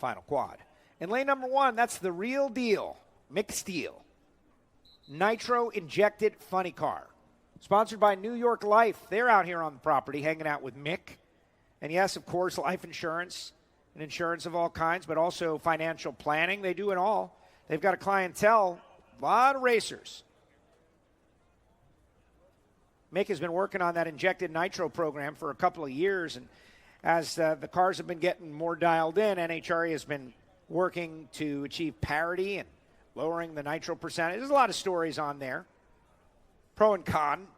final quad. In lane number 1, that's the real deal, Mick Steele. Nitro-injected funny car. Sponsored by New York Life. They're out here on the property hanging out with Mick. And yes, of course, life insurance and insurance of all kinds, but also financial planning. They do it all. They've got a clientele, a lot of racers. Mick has been working on that injected nitro program for a couple of years, and as the cars have been getting more dialed in, NHRA has been working to achieve parity and lowering the nitro percentage. There's a lot of stories on there, pro and con,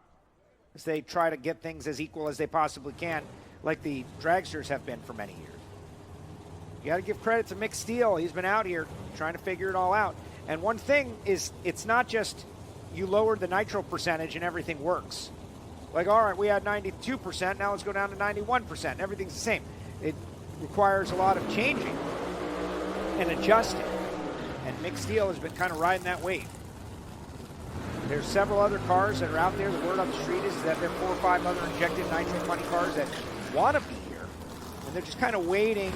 as they try to get things as equal as they possibly can, like the dragsters have been for many years. You got to give credit to Mick Steele. He's been out here trying to figure it all out. And one thing is, it's not just you lowered the nitro percentage and everything works. Like, all right, we had 92%, now let's go down to 91%. Everything's the same. It requires a lot of changing and adjusting. And Mick Steele has been kind of riding that wave. There's several other cars that are out there. The word on the street is that there are 4 or 5 other injected nitro funny cars that want to be here. And they're just kind of waiting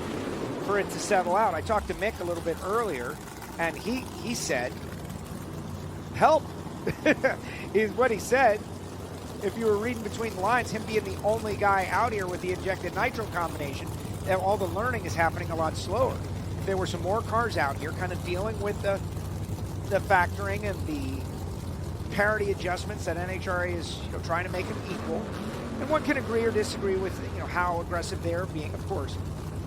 for it to settle out. I talked to Mick a little bit earlier, and he said, help, is what he said. If you were reading between the lines, him being the only guy out here with the injected nitro combination, all the learning is happening a lot slower. If there were some more cars out here kind of dealing with the factoring and the parity adjustments that NHRA is trying to make them equal, and one can agree or disagree with how aggressive they're being, of course.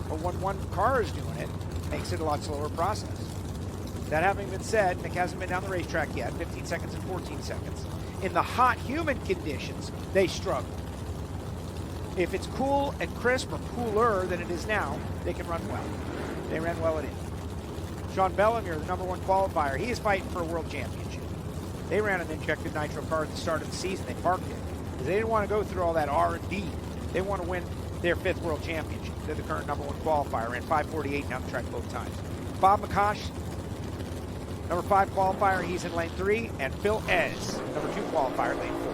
But when one car is doing it, it makes it a lot slower process. That having been said, Mick hasn't been down the racetrack yet, 15 seconds and 14 seconds. In the hot, humid conditions, they struggle. If it's cool and crisp or cooler than it is now, they can run well. They ran well at Indy. Sean Bellemere, the number 1 qualifier, he is fighting for a world championship. They ran an injected nitro car at the start of the season. They parked it because they didn't want to go through all that R&D. They want to win their 5th world championship. They're the current number 1 qualifier, ran 5:48 down the track both times. Bob McCosh, number 5 qualifier, he's in lane 3, and Phil Ez, number 2 qualifier, lane 4.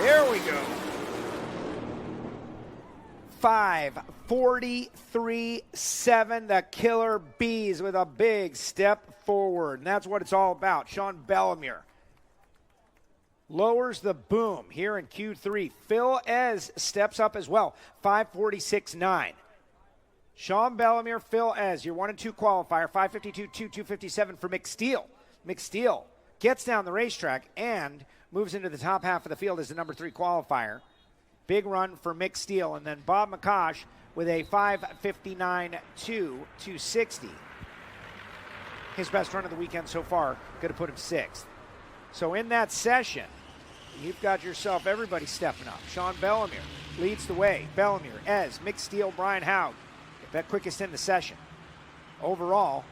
There we go. 5:43.7, the Killer Bees with a big step forward, and that's what it's all about. Sean Bellemere lowers the boom here in Q3. Phil Ez steps up as well, 5:46.9. Sean Bellemere, Phil Ez, your 1 and 2 qualifier, 5:52.2, 2:57 for Mick Steele. Mick Steele gets down the racetrack and moves into the top half of the field as the number 3 qualifier. Big run for Mick Steele. And then Bob McCosh with a 5:59.2, 2:60. His best run of the weekend so far, going to put him 6th. So in that session, you've got yourself everybody stepping up. Sean Bellemere leads the way. Bellemere, Ez, Mick Steele, Brian Haug. That quickest in the session. Overall,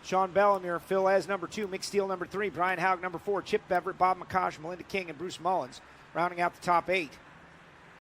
Sean Bellemere, Phil Ez, number 2, Mick Steele, number 3, Brian Haug, number 4, Chip Beverett, Bob McCosh, Melinda King, and Bruce Mullins, rounding out the top 8.